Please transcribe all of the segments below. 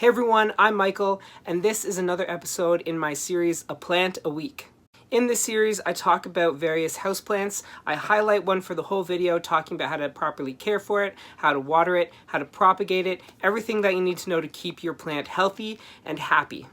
Hey everyone, I'm Michael, and this is another episode in my series, A Plant a Week. In this series, I talk about various houseplants. I highlight one for the whole video, talking about how to properly care for it, how to water it, how to propagate it, everything that you need to know to keep your plant healthy and happy.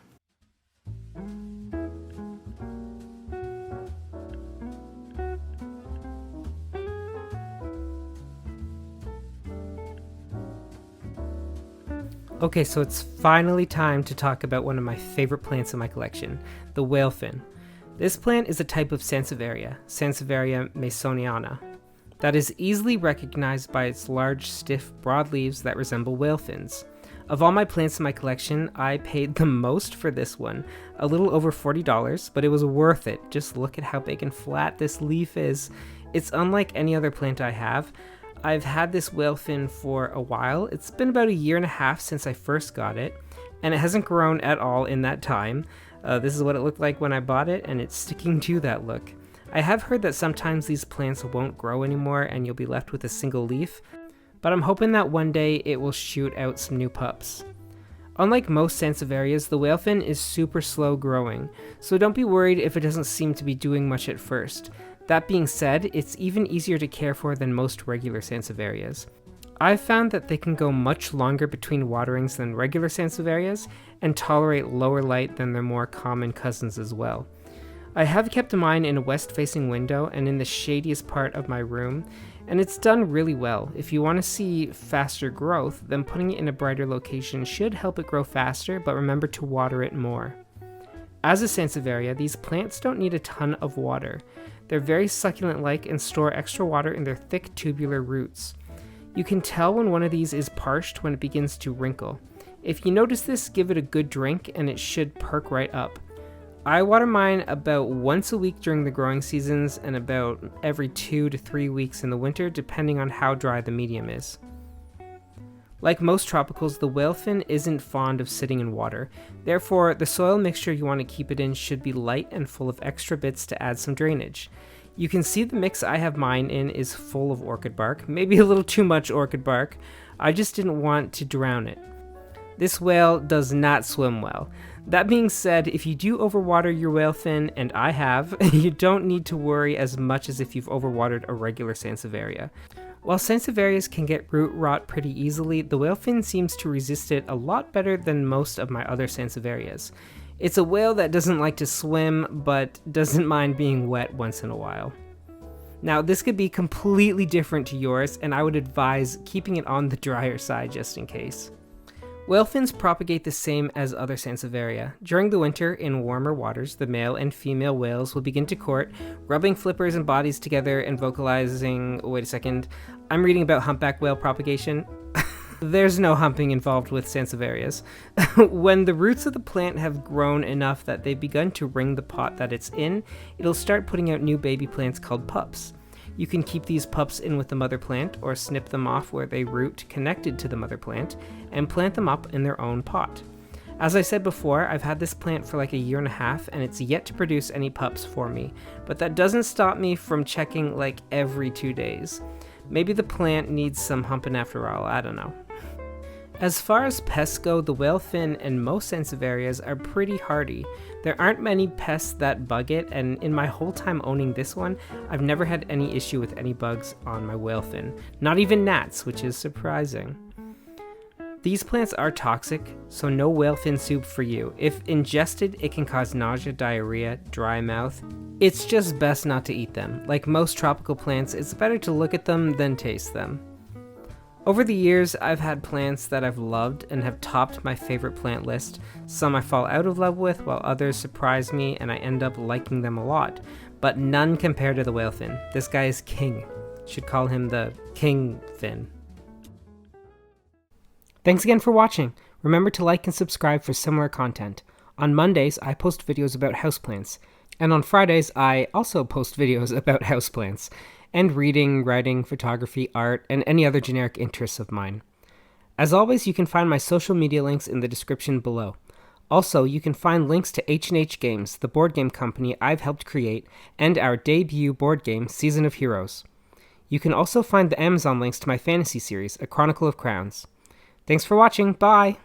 Okay, so it's finally time to talk about one of my favorite plants in my collection, the whale fin. This plant is a type of Sansevieria, Sansevieria Masoniana, that is easily recognized by its large, stiff, broad leaves that resemble whale fins. Of all my plants in my collection, I paid the most for this one, a little over $40, but it was worth it. Just look at how big and flat this leaf is. It's unlike any other plant I have. I've had this whale fin for a while. It's been about a year and a half since I first got it, and it hasn't grown at all in that time. This is what it looked like when I bought it, and it's sticking to that look. I have heard that sometimes these plants won't grow anymore and you'll be left with a single leaf, but I'm hoping that one day it will shoot out some new pups. Unlike most Sansevierias, the whale fin is super slow growing, so don't be worried if it doesn't seem to be doing much at first. That being said, it's even easier to care for than most regular Sansevierias. I've found that they can go much longer between waterings than regular Sansevierias and tolerate lower light than their more common cousins as well. I have kept mine in a west-facing window and in the shadiest part of my room, and it's done really well. If you want to see faster growth, then putting it in a brighter location should help it grow faster, but remember to water it more. As a Sansevieria, these plants don't need a ton of water. They're very succulent-like and store extra water in their thick tubular roots. You can tell when one of these is parched when it begins to wrinkle. If you notice this, give it a good drink and it should perk right up. I water mine about once a week during the growing seasons and about every 2 to 3 weeks in the winter, depending on how dry the medium is. Like most tropicals, the whale fin isn't fond of sitting in water. Therefore, the soil mixture you want to keep it in should be light and full of extra bits to add some drainage. You can see the mix I have mine in is full of orchid bark, maybe a little too much orchid bark. I just didn't want to drown it. This whale does not swim well. That being said, if you do overwater your whale fin, and I have, you don't need to worry as much as if you've overwatered a regular Sansevieria. While Sansevierias can get root rot pretty easily, the whale fin seems to resist it a lot better than most of my other Sansevierias. It's a whale that doesn't like to swim, but doesn't mind being wet once in a while. Now, this could be completely different to yours, and I would advise keeping it on the drier side just in case. Whale fins propagate the same as other Sansevieria. During the winter, in warmer waters, the male and female whales will begin to court, rubbing flippers and bodies together and vocalizing... Wait a second, I'm reading about humpback whale propagation. There's no humping involved with Sansevierias. When the roots of the plant have grown enough that they've begun to ring the pot that it's in, it'll start putting out new baby plants called pups. You can keep these pups in with the mother plant or snip them off where they root connected to the mother plant and plant them up in their own pot. As I said before, I've had this plant for like a year and a half and it's yet to produce any pups for me, but that doesn't stop me from checking like every 2 days. Maybe the plant needs some humping after all, I don't know. As far as pests go, the whale fin and most Sansevierias are pretty hardy. There aren't many pests that bug it, and in my whole time owning this one, I've never had any issue with any bugs on my whale fin. Not even gnats, which is surprising. These plants are toxic, so no whale fin soup for you. If ingested, it can cause nausea, diarrhea, dry mouth. It's just best not to eat them. Like most tropical plants, it's better to look at them than taste them. Over the years, I've had plants that I've loved and have topped my favorite plant list. Some I fall out of love with, while others surprise me and I end up liking them a lot. But none compare to the whale fin. This guy is king. Should call him the King Fin. Thanks again for watching. Remember to like and subscribe for similar content. On Mondays, I post videos about houseplants. And on Fridays, I also post videos about houseplants. And reading, writing, photography, art, and any other generic interests of mine. As always, you can find my social media links in the description below. Also, you can find links to H&H Games, the board game company I've helped create, and our debut board game, Season of Heroes. You can also find the Amazon links to my fantasy series, A Chronicle of Crowns. Thanks for watching, bye!